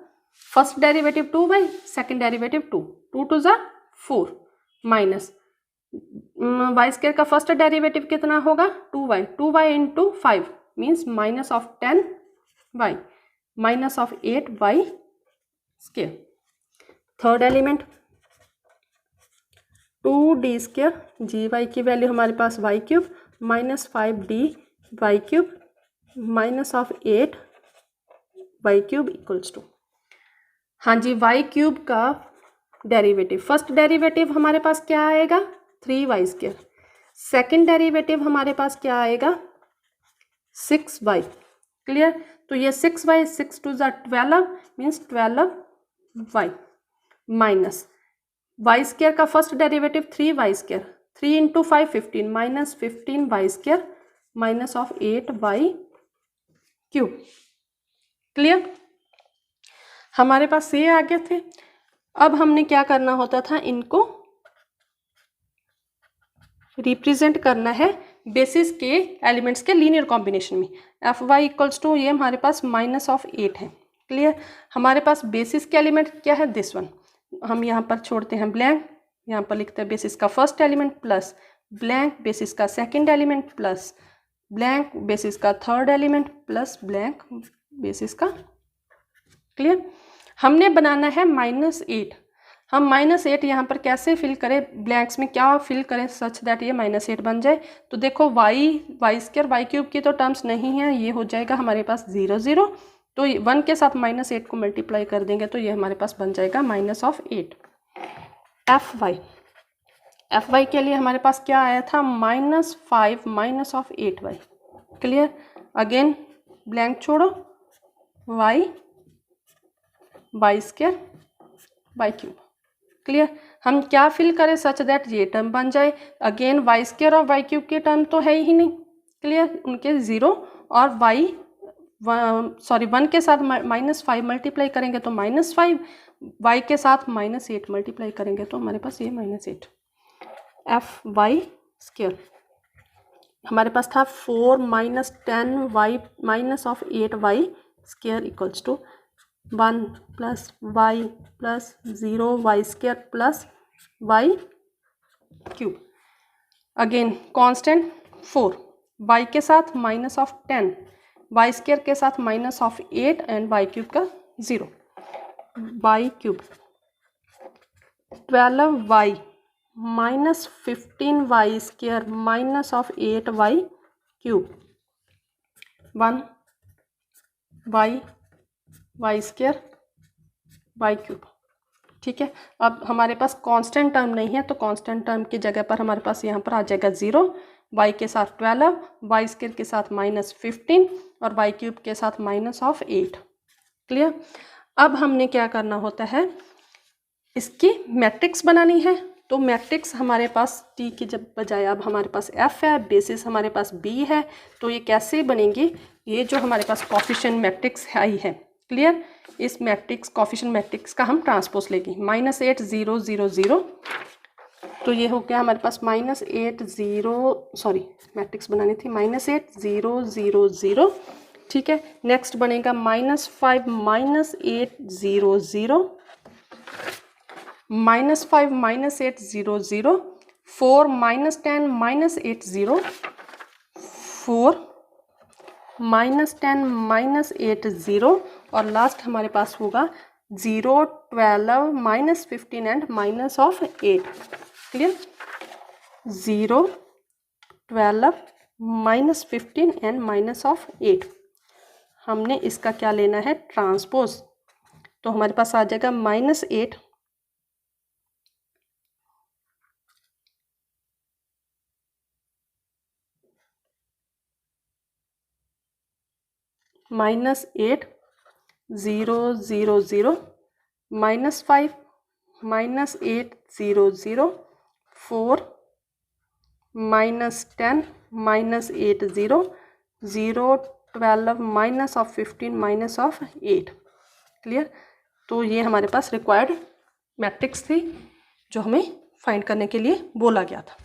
first derivative 2y, second derivative 2, 2 two ज़ा 4, माइनस y स्क्वायर का फर्स्ट डेरिवेटिव कितना होगा 2y, 2y into 5 means minus of 10y minus of 8y square. Third element 2D square GY की value हमारे पास y cube minus 5D y cube minus of 8y cube equals to, हाँ जी, y cube का derivative, first derivative हमारे पास क्या आएगा 3y स्क्वायर, सेकेंड डेरिवेटिव हमारे पास क्या आएगा 6y। क्लियर। तो ये 6y, 6 टू ज़ा 12 means 12y minus y square का first derivative 3y square, 3 into 5 15 minus 15y square minus of 8y cube. Clear. हमारे पास ये आ गए थे। अब हमने क्या करना होता था, इनको रिप्रेजेंट करना है बेसिस के एलिमेंट्स के लीनियर कॉम्बिनेशन में। Fy इक्वल्स टू, ये हमारे पास माइनस ऑफ 8 है। क्लियर। हमारे पास बेसिस के एलिमेंट क्या है, दिस वन, हम यहाँ पर छोड़ते हैं ब्लैंक, यहाँ पर लिखते हैं बेसिस का first element plus blank basis का second element plus blank basis का third element plus blank basis का। क्लियर। हमने बनाना है -8, हम -8 यहाँ पर कैसे फिल करें, ब्लैंक्स में क्या फिल करें सच दैट ये -8 बन जाए। तो देखो y स्क्वायर y क्यूब की तो टर्म्स नहीं है, ये हो जाएगा हमारे पास 0 0, तो 1 के साथ -8 को मल्टीप्लाई कर देंगे तो ये हमारे पास बन जाएगा माइनस ऑफ 8। Fy के लिए हमारे पास क्या आया था -5 minus of 8y। Clear. Again blank छोड़ो, y square y cube. Clear. हम क्या फिल करें सच दैट ये टर्म बन जाए, अगेन y स्क्वायर और y क्यूब के टर्म तो है ही नहीं। क्लियर। उनके 0 और 1 के साथ -5 मल्टीप्लाई करेंगे तो -5, y के साथ -8 मल्टीप्लाई करेंगे तो हमारे पास ये -8। F Y square. हमारे पास था 4 minus 10 Y minus of 8 Y square equals to 1 plus Y plus 0 Y square plus Y cube. Again constant 4, Y के साथ माइनस ऑफ 10, वाई स्क्वायर के साथ minus of 8 and Y cube का 0, Y cube 12 Y minus 15 Y square minus of 8 Y cube 1 Y Y square Y cube. ठीक है, अब हमारे पास constant term नहीं है तो कांस्टेंट टर्म की जगह पर हमारे पास यहाँ पर आ जाएगा 0, वाई के साथ 12, वाई स्क्वायर के साथ माइनस 15 और वाई क्यूब के साथ माइनस ऑफ 8। क्लियर। अब हमने क्या करना होता है, इसकी मैट्रिक्स बनानी है। तो मैट्रिक्स हमारे पास टी की जब बजाय अब हमारे पास एफ है, बेसिस हमारे पास बी है, तो ये कैसे बनेंगी, ये जो हमारे पास कोफिशिएंट मैट्रिक्स आई है। क्लियर। इस मैट्रिक्स कोफिशिएंट मैट्रिक्स का हम ट्रांसपोज लेंगे -8 0 0 0, तो ये हो गया हमारे पास -8 0, सॉरी मैट्रिक्स बनानी थी -8 0 0 0। ठीक है, नेक्स्ट बनेगा -5 -8 0 0, -5 -8 0 0, 4 -10 -8 0, 4 -10 -8 0, और लास्ट हमारे पास होगा 0 12 -15 and minus of 8। Clear. 0 12 -15 and minus of 8। हमने इसका क्या लेना है, ट्रांसपोज। तो हमारे पास आ जाएगा -8 -8 0 0 0, -5 -8 0 0, 4 -10 -8 0, 0 12 minus of 15 minus of 8। Clear. तो ये हमारे पास रिक्वायर्ड मैट्रिक्स थी जो हमें फाइंड करने के लिए बोला गया था।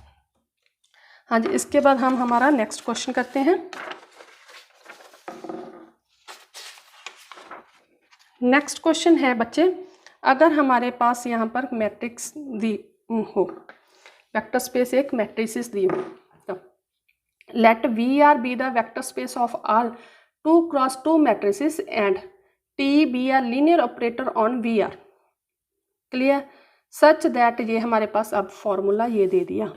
हाँ जी, इसके बाद हम हमारा नेक्स्ट क्वेश्चन करते हैं। नेक्स्ट क्वेश्चन है बच्चे, अगर हमारे पास यहाँ पर मैट्रिक्स दी हो, वेक्टर स्पेस एक मैट्रिसेस दी हो, तो let V R be the vector space of R 2 cross 2 matrices and T be R linear operator on V R. Clear. Such that, ये हमारे पास अब फॉर्मूला ये दे दिया,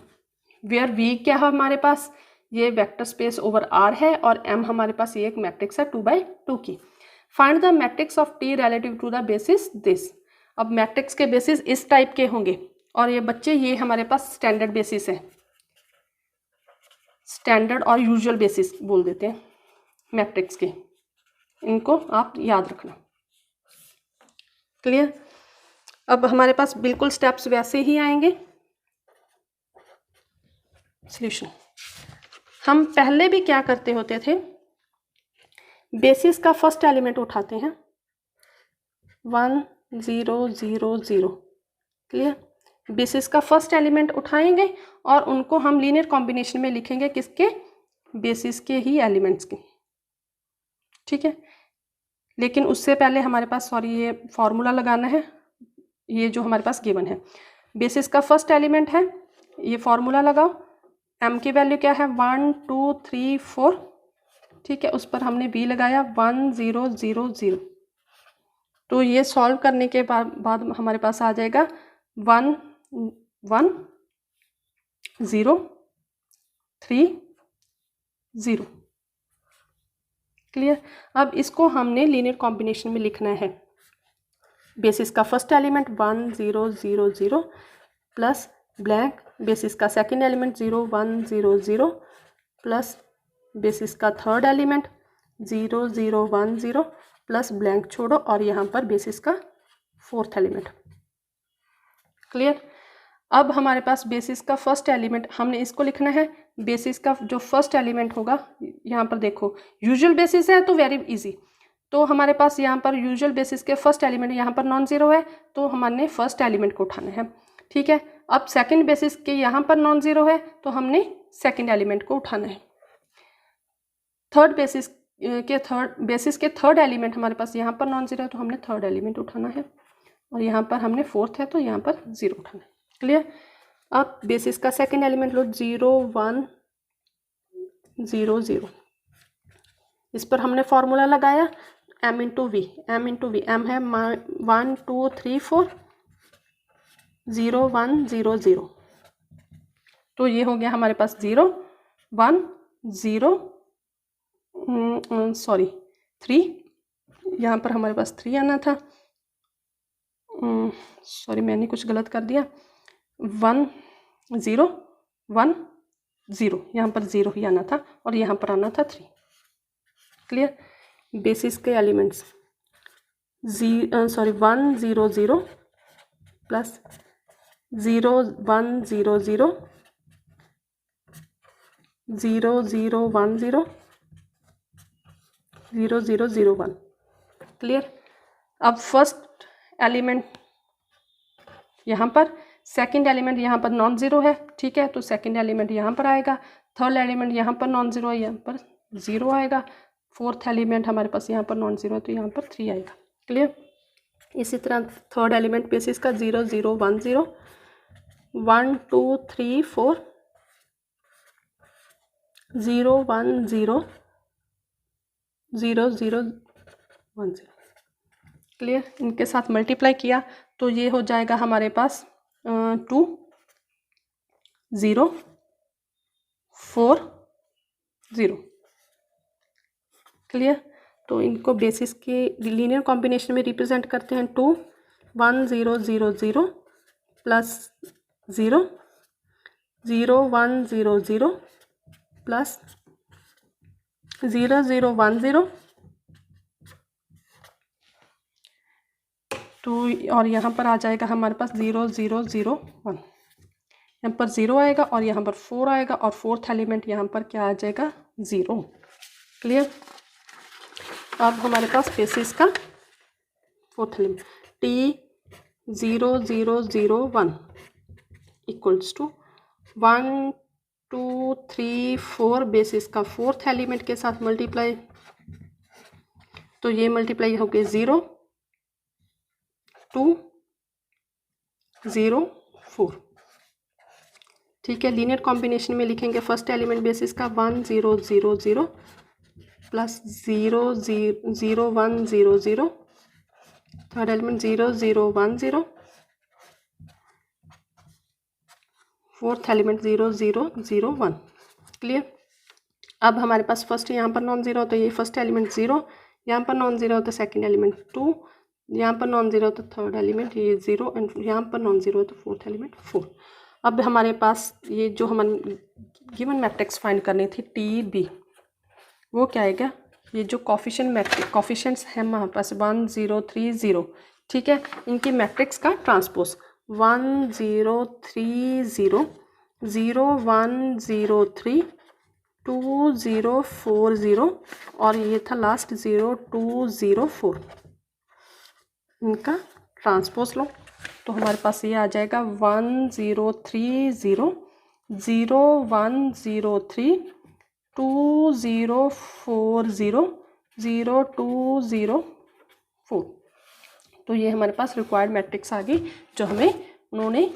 वेयर वी क्या है हमारे पास, ये वेक्टर स्पेस ओवर आर है, और एम हमारे पास ये एक मैट्रिक्स है 2/2 की। Find the matrix of T relative to the basis this. अब मैट्रिक्स के बेसिस इस टाइप के होंगे, और ये बच्चे ये हमारे पास स्टैंडर्ड बेसिस है, स्टैंडर्ड और यूजुअल बेसिस बोल देते हैं मैट्रिक्स के, इनको आप याद रखना। क्लियर। अब हमारे पास बिल्कुल स्टेप्स वैसे ही आएंगे। सॉल्यूशन, हम पहले भी क्या करते होते थे, बेसिस का फर्स्ट एलिमेंट उठाते हैं 1 0 0 0। क्लियर। बेसिस का फर्स्ट एलिमेंट उठाएंगे और उनको हम लीनियर कॉम्बिनेशन में लिखेंगे, किसके, बेसिस के ही एलिमेंट्स के। ठीक है, लेकिन उससे पहले हमारे पास ये फॉर्मूला लगाना है, ये जो हमारे पास गिवन है। बेसिस का फर्स्ट एलिमेंट है, ये फॉर्मूला लगाओ, m की वैल्यू क्या है 1 2 3 4। ठीक है, उस पर हमने b लगाया 1 0 0 0। तो ये सॉल्व करने के बाद हमारे पास आ जाएगा 1 1 0 3 0। क्लियर। अब इसको हमने लीनियर कॉम्बिनेशन में लिखना है। बेसिस का first element 1 0 0 0 plus blank, basis का सेकंड एलिमेंट 0 1 0 0 प्लस बेसिस का थर्ड एलिमेंट 0 0 1 0 प्लस ब्लैंक छोड़ो, और यहाँ पर बेसिस का फोर्थ एलिमेंट। क्लियर। अब हमारे पास बेसिस का फर्स्ट एलिमेंट, हमने इसको लिखना है। बेसिस का जो फर्स्ट एलिमेंट होगा, यहाँ पर देखो यूजुअल बेसिस है तो वेरी इजी, तो हमारे पास यहाँ पर यूजुअल बेसिस के फर्स्ट एलिमेंट यहाँ पर नॉन ज़ीरो है, तो हमने फर्स्ट एलिमेंट को उठाना है। ठीक है, अब सेकंड बेसिस के यहाँ पर नॉन ज़ीरो है तो हमने सेकंड एलिमेंट को उठाना है। थर्ड बेसिस के थर्ड एलिमेंट हमारे पास यहाँ पर नॉन ज़ीरो है तो हमने थर्ड एलिमेंट उठाना है, और यहाँ पर हमने फोर्थ है तो यहाँ पर ज़ीरो उठाना है। क्लियर। अब बेसिस का सेकंड एलिमेंट लो 0 1 0 0। इस पर हमने फॉर्मूला लगाया m इंटू वी। m है 1 2 3 4 0 1 0 0। तो ये हो गया हमारे पास 0 1 0 3। यहाँ पर हमारे पास 3 आना था, सॉरी मैंने कुछ गलत कर दिया। 1 0 1 0, यहाँ पर 0 ही आना था और यहाँ पर आना था 3। क्लियर। बेसिस के एलिमेंट्स 1 0 0 प्लस 0 1 0 0 0 0 1 0 0 0 0 1। क्लियर। अब फर्स्ट एलिमेंट यहाँ पर, सेकंड एलिमेंट यहाँ पर नॉन ज़ीरो है, ठीक है, तो सेकंड एलिमेंट यहाँ पर आएगा। थर्ड एलिमेंट यहाँ पर नॉन ज़ीरो है, यहाँ पर 0 आएगा। फोर्थ एलिमेंट हमारे पास यहाँ पर नॉन ज़ीरो है तो यहाँ पर 3 आएगा। क्लियर। इसी तरह थर्ड एलिमेंट बेसिस का 0 0 1 0 1 2 3 4 0 1 0 0 0 1 0। क्लियर। इनके साथ मल्टीप्लाई किया तो ये हो जाएगा हमारे पास 2 0 4 0। क्लियर। तो इनको बेसिस के लीनियर कॉम्बिनेशन में रिप्रेजेंट करते हैं 2 1 0 0 0 प्लस 0 0 1 0 0 प्लस 0 0 1 0 तो, और यहाँ पर आ जाएगा हमारे पास 0 0 0 1। यहाँ पर 0 आएगा और यहाँ पर 4 आएगा और फोर्थ एलिमेंट यहाँ पर क्या आ जाएगा 0। क्लियर। अब हमारे पास बेसिस का fourth element t 0 0 0 1 equals to 1 2 3 4 basis का फोर्थ एलिमेंट के साथ मल्टीप्लाई, तो ये मल्टीप्लाई हो गया 0 2 0 4। ठीक है। लीनियर कॉम्बिनेशन में लिखेंगे फर्स्ट एलिमेंट बेसिस का 1 0 0 0 plus 0 0 1 0 0, third element 0 0 1 0, fourth element 0 0 0 1। Clear. अब हमारे पास फर्स्ट यहाँ पर नॉन ज़ीरो तो ये फर्स्ट एलिमेंट 0, यहाँ पर नॉन ज़ीरो तो सेकंड एलिमेंट 2, यहाँ पर नॉन ज़ीरो तो थर्ड एलिमेंट ये 0 एंड यहाँ पर नॉन ज़ीरो तो फोर्थ एलिमेंट 4। अब हमारे पास ये जो हमारे गिवन मैट्रिक्स फाइंड करनी थी टी बी, वो क्या आएगा, ये जो कॉफिशेंट्स हैं हमारे पास 1 0 3 0, ठीक है, इनकी मैट्रिक्स का ट्रांसपोज 1 0 3 0 0 1 0 3 2 0 4 0 और ये था लास्ट 0 2 0 4। इनका ट्रांसपोज लो तो हमारे पास ये आ जाएगा 1 0 3 0 0 1 0 3 2 0 4 0 0 2 0 4। तो ये हमारे पास रिक्वायर्ड मैट्रिक्स आ गई जो हमें उन्होंने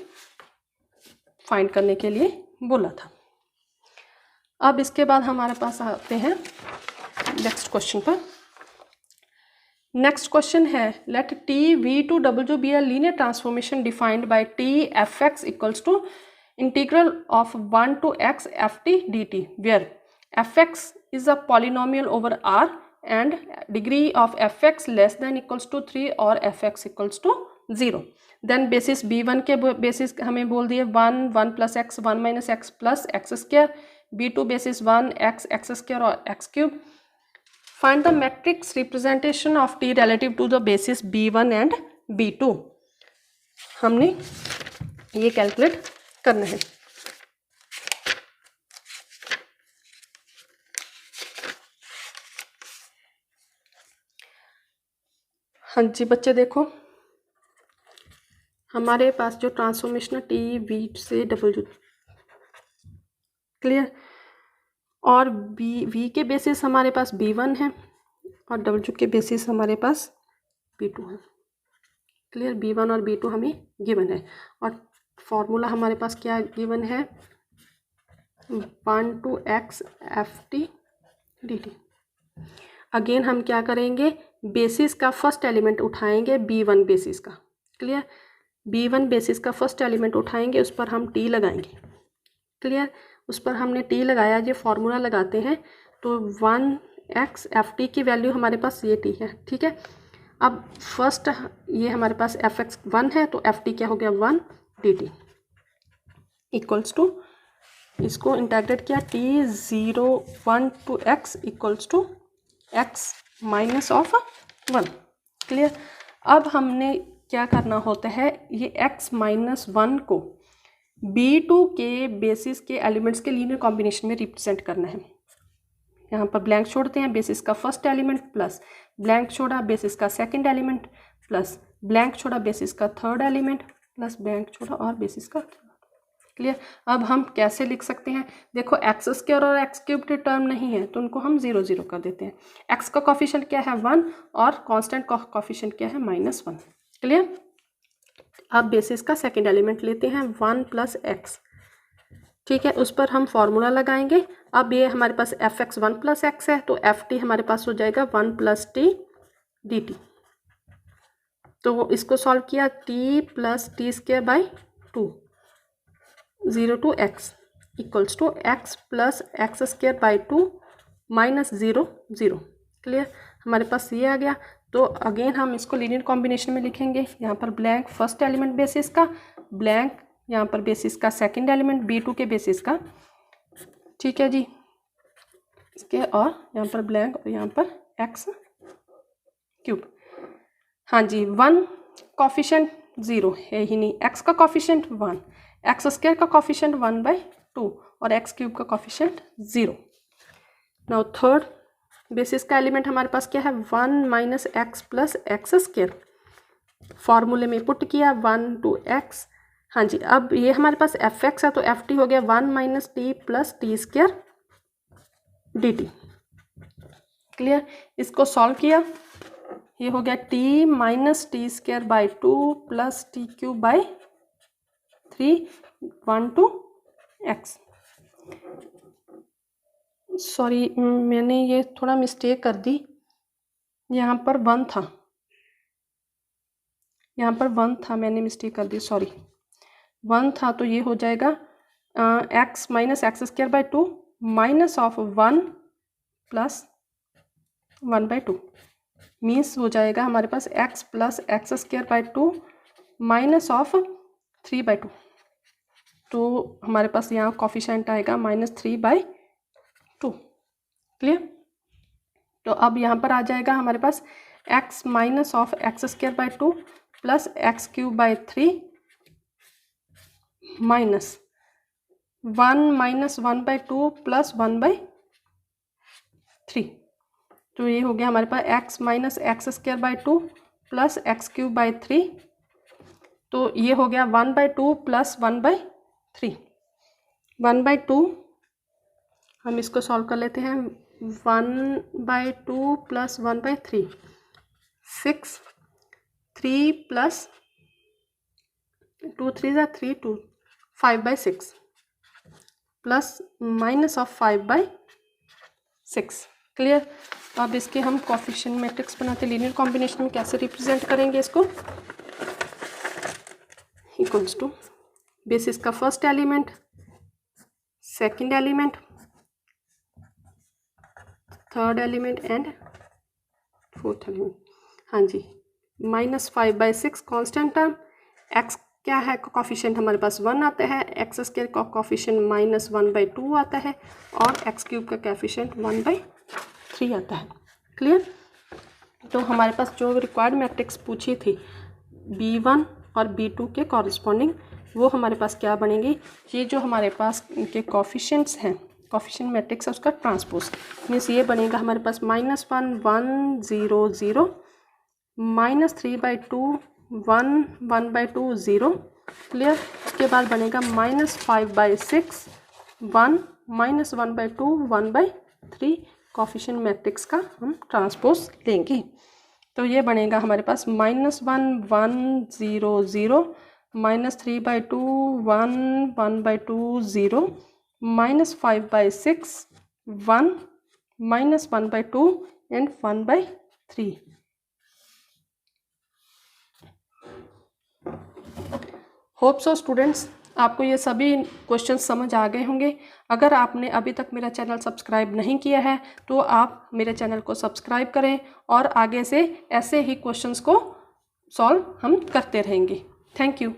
फाइंड करने के लिए बोला था। अब इसके बाद हमारे पास आते हैं नेक्स्ट क्वेश्चन पर। नेक्स्ट क्वेश्चन है let T V to W be a linear transformation defined by T F X equals to integral of 1 to x F T D T where F X is a polynomial over R and degree of F X less than equals to 3 और F X equals to 0। Then basis b1 के basis हमें बोल दिए 1 1 plus x 1 minus x plus x square, b2 basis 1 x x square और x cube. Find the matrix representation of t relative to the basis b1 and b2। हमने ये calculate करना है। हाँ जी बच्चे देखो, हमारे पास जो ट्रांसफॉर्मेशन है टी वी से डब्ल्यू, क्लियर। और बी वी के बेसिस हमारे पास B1 है और डब्ल्यू के बेसिस हमारे पास B2 है, क्लियर। B1 और B2 हमें गिवन है और फॉर्मूला हमारे पास क्या गिवन है, 1 to x ft dt। Again हम क्या करेंगे, बेसिस का फर्स्ट एलिमेंट उठाएंगे B1 बेसिस का, क्लियर। B1 बेसिस का फर्स्ट एलिमेंट उठाएंगे, उस पर हम t लगाएंगे, क्लियर। उस पर हमने t लगाया, ये फॉर्मूला लगाते हैं तो 1x ft की वैल्यू हमारे पास ये t है, ठीक है। अब फर्स्ट ये हमारे पास fx 1 है तो ft क्या हो गया 1 dt इक्वल्स टू, इसको इंटीग्रेट किया t0 1 to x equals to x minus of 1, clear. अब हमने क्या करना होता है, ये x माइनस 1 को B2 के बेसिस के एलिमेंट्स के लीनियर कॉम्बिनेशन में रिप्रेजेंट करना है। यहाँ पर ब्लैंक छोड़ते हैं, बेसिस का फर्स्ट एलिमेंट प्लस ब्लैंक छोड़ा बेसिस का सेकंड एलिमेंट प्लस ब्लैंक छोड़ा बेसिस का थर्ड एलिमेंट प्लस ब्लैंक छोड़ा और बेसिस का, क्लियर। अब हम कैसे लिख सकते हैं, देखो एक्स स्क्वायर और एक्स क्यूब के टर्म नहीं है तो उनको हम 0 0 कर देते हैं। एक्स का कोफिशिएंट क्या है 1 और कांस्टेंट का कोफिशिएंट क्या है -1, क्लियर। अब बेसिस का सेकंड एलिमेंट लेते हैं 1 + x, ठीक है। उस पर हम फॉर्मूला लगाएंगे। अब ये हमारे पास fx 1 + x है तो ft हमारे पास हो जाएगा 1 + t dt। तो इसको सॉल्व किया, t + t² 0 to x equals to x + x² 2 -0 0, clear. हमारे पास ये आ गया। तो अगेन हम इसको लीनियर कॉम्बिनेशन में लिखेंगे, यहाँ पर ब्लैंक फर्स्ट एलिमेंट बेसिस का, ब्लैंक यहाँ पर बेसिस का सेकंड एलिमेंट B2 के बेसिस का, ठीक है जी, इसके और यहाँ पर ब्लैंक और यहाँ पर x³। हाँ जी, 1 कॉफिशिएंट 0 है ही नहीं, x का कॉफिशिएंट 1, x² का कॉफिशिएंट 1/2 और x³ का कॉफिशिएंट 0। नाउ थर्ड बेसिस का एलिमेंट हमारे पास क्या है 1 - x + x², फॉर्मूले में पुट किया 1 to x। हाँ जी, अब ये हमारे पास fx है तो ft हो गया 1 - t + t² dt, क्लियर। इसको सॉल्व किया, ये हो गया t - t² 2 + t³ 3 1 to x। Sorry, मैंने ये थोड़ा मिस्टेक कर दी, यहाँ पर 1 था, यहाँ पर 1 था, मैंने मिस्टेक कर दी, सॉरी 1 था। तो ये हो जाएगा x - x² 2 -1 + 1/2 मीन्स हो जाएगा हमारे पास x + x² 2 -3/2। तो हमारे पास यहाँ कॉफिशिएंट आएगा -3/2, क्लियर। तो अब यहाँ पर आ जाएगा हमारे पास x - x² 2 + x³ 3 -1 - 1/2 + 1/3। तो ये हो गया हमारे पास x - x² 2 + x³ 3, तो ये हो गया 1/2 + 1/3। 1/2 हम इसको सॉल्व कर लेते हैं, 1/2 + 1/3 6, 3 + 2 3 3 2 5/6 प्लस -5/6, क्लियर। अब इसके हम कोफिशिएंट मैट्रिक्स बनाते, लीनियर कॉम्बिनेशन में कैसे रिप्रेजेंट करेंगे इसको, इक्वल्स टू बेसिस का first element, second element, third element and fourth element. हाँ जी, -5/6 कांस्टेंट टर्म, x क्या है कोफिशिएंट हमारे पास 1 आता है, x² का कोफिशिएंट -1/2 आता है और x³ का कोफिशिएंट 1/3 आता है, क्लियर। तो हमारे पास जो रिक्वायर्ड मैट्रिक्स पूछी थी B1 और B2 के कॉरस्पॉन्डिंग, वो हमारे पास क्या बनेगी, ये जो हमारे पास इनके कोफिशिएंट्स हैं, कोफिशिएंट मैट्रिक्स है उसका ट्रांसपोज, मीन्स ये बनेगा हमारे पास -1 1 0 0 -3/2 1 1/2 0, क्लियर। उसके बाद बनेगा -5/6 1, -1/2 1/3। कोफिशिएंट मैट्रिक्स का हम ट्रांसपोज लेंगे तो ये बनेगा हमारे पास -1 1 0 0, -3/2 1 1/2 0, -5/6 1, -1/2 एंड 1/3। होप सो स्टूडेंट्स आपको ये सभी क्वेश्चंस समझ आ गए होंगे। अगर आपने अभी तक मेरा चैनल सब्सक्राइब नहीं किया है तो आप मेरे चैनल को सब्सक्राइब करें और आगे से ऐसे ही क्वेश्चंस को सॉल्व हम करते रहेंगे। Thank you.